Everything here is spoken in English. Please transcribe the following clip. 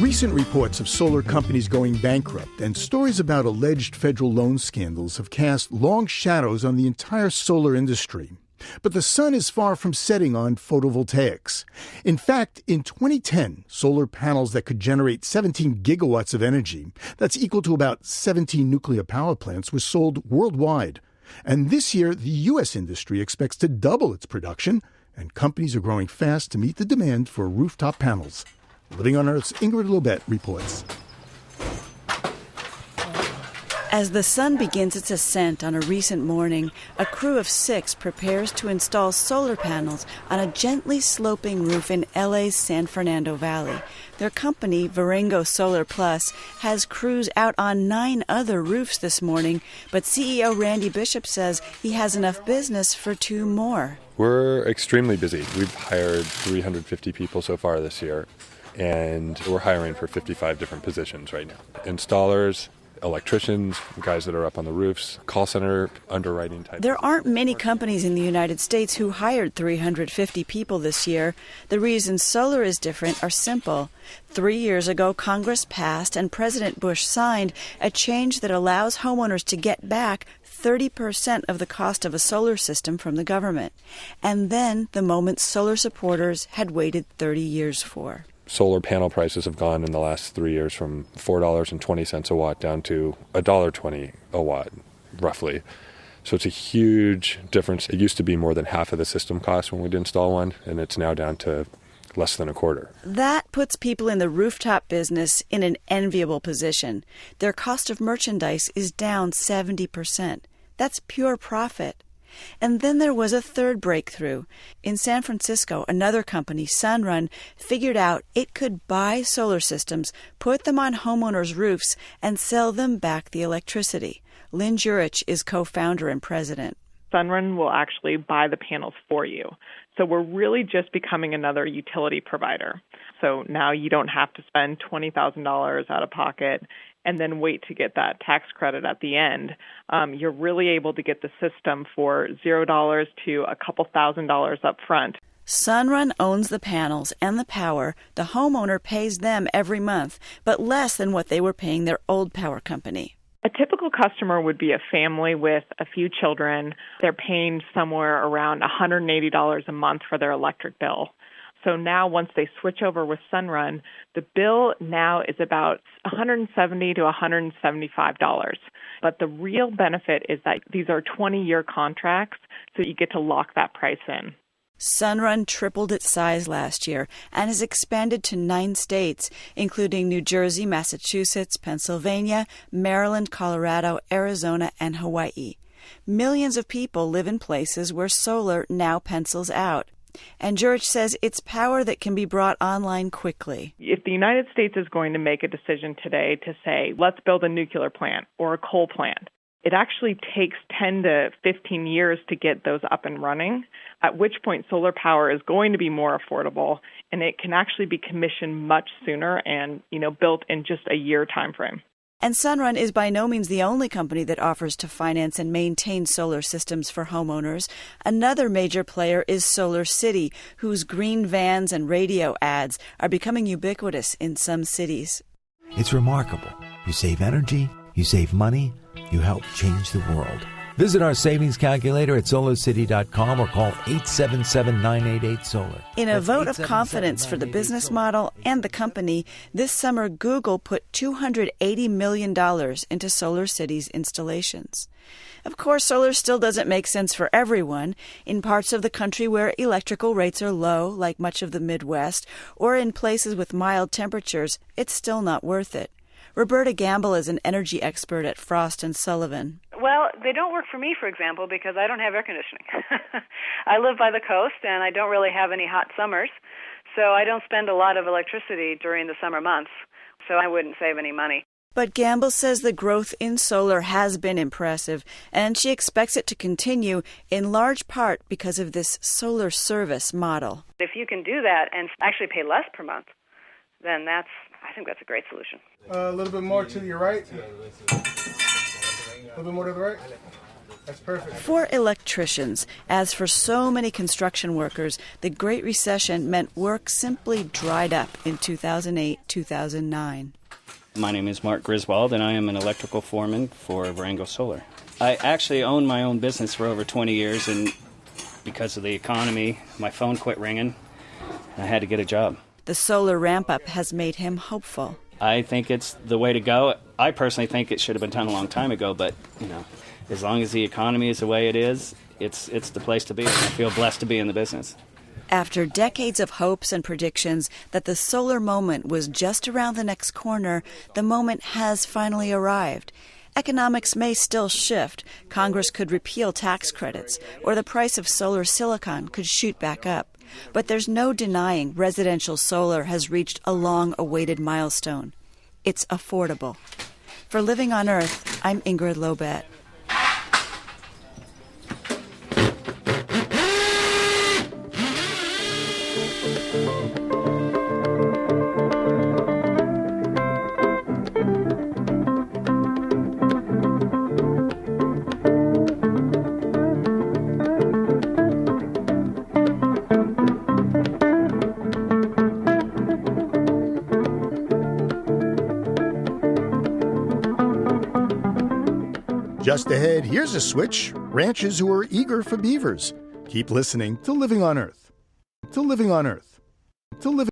Recent reports of solar companies going bankrupt and stories about alleged federal loan scandals have cast long shadows on the entire solar industry. But the sun is far from setting on photovoltaics. In fact, in 2010, solar panels that could generate 17 gigawatts of energy, that's equal to about 17 nuclear power plants, were sold worldwide. And this year, the U.S. industry expects to double its production, and companies are growing fast to meet the demand for rooftop panels. Living on Earth's Ingrid Lobet reports. As the sun begins its ascent on a recent morning, a crew of 6 prepares to install solar panels on a gently sloping roof in LA's San Fernando Valley. Their company, Verengo Solar Plus, has crews out on 9 other roofs this morning, but CEO Randy Bishop says he has enough business for 2 more. We're extremely busy. We've hired 350 people so far this year, and we're hiring for 55 different positions right now. Installers, electricians, guys that are up on the roofs, call center, underwriting type. There aren't many companies in the United States who hired 350 people this year. The reasons solar is different are simple. 3 years ago, Congress passed and President Bush signed a change that allows homeowners to get back 30% of the cost of a solar system from the government. And then the moment solar supporters had waited 30 years for. Solar panel prices have gone in the last 3 years from $4.20 a watt down to $1.20 a watt, roughly. So it's a huge difference. It used to be more than half of the system cost when we'd install one, and it's now down to less than a quarter. That puts people in the rooftop business in an enviable position. Their cost of merchandise is down 70%. That's pure profit. And then there was a third breakthrough. In San Francisco, another company, Sunrun, figured out it could buy solar systems, put them on homeowners' roofs, and sell them back the electricity. Lynn Jurich is co-founder and president. Sunrun will actually buy the panels for you. So we're really just becoming another utility provider. So now you don't have to spend $20,000 out of pocket and then wait to get that tax credit at the end. You're really able to get the system for $0 to a couple $1,000s up front. Sunrun owns the panels and the power. The homeowner pays them every month, but less than what they were paying their old power company. A typical customer would be a family with a few children. They're paying somewhere around $180 a month for their electric bill. So now once they switch over with Sunrun, the bill now is about $170 to $175. But the real benefit is that these are 20-year contracts, so you get to lock that price in. Sunrun tripled its size last year and has expanded to 9 states, including New Jersey, Massachusetts, Pennsylvania, Maryland, Colorado, Arizona, and Hawaii. Millions of people live in places where solar now pencils out. And Jurich says it's power that can be brought online quickly. If the United States is going to make a decision today to say, let's build a nuclear plant or a coal plant, it actually takes 10 to 15 years to get those up and running, at which point solar power is going to be more affordable, and it can actually be commissioned much sooner and, built in just a year time frame. And Sunrun is by no means the only company that offers to finance and maintain solar systems for homeowners. Another major player is Solar City, whose green vans and radio ads are becoming ubiquitous in some cities. It's remarkable. You save energy, you save money, you help change the world. Visit our savings calculator at solarcity.com or call 877-988-SOLAR. In a vote of confidence for the business model and the company, this summer Google put $280 million into Solar City's installations. Of course, solar still doesn't make sense for everyone. In parts of the country where electrical rates are low, like much of the Midwest, or in places with mild temperatures, it's still not worth it. Roberta Gamble is an energy expert at Frost & Sullivan. Well, they don't work for me, for example, because I don't have air conditioning. I live by the coast, and I don't really have any hot summers, so I don't spend a lot of electricity during the summer months, so I wouldn't save any money. But Gamble says the growth in solar has been impressive, and she expects it to continue in large part because of this solar service model. If you can do that and actually pay less per month, then I think that's a great solution. A little bit more to your right. A little bit more to the right. For electricians, as for so many construction workers, the Great Recession meant work simply dried up in 2008-2009. My name is Mark Griswold, and I am an electrical foreman for Verengo Solar. I actually owned my own business for over 20 years, and because of the economy, my phone quit ringing, and I had to get a job. The solar ramp-up has made him hopeful. I think it's the way to go. I personally think it should have been done a long time ago, but, as long as the economy is the way it is, it's the place to be, and I feel blessed to be in the business. After decades of hopes and predictions that the solar moment was just around the next corner, the moment has finally arrived. Economics may still shift. Congress could repeal tax credits, or the price of solar silicon could shoot back up. But there's no denying residential solar has reached a long-awaited milestone. It's affordable. For Living on Earth, I'm Ingrid Lobet. Just ahead, here's a switch. Ranchers who are eager for beavers. Keep listening to Living on Earth. To Living on Earth. To Living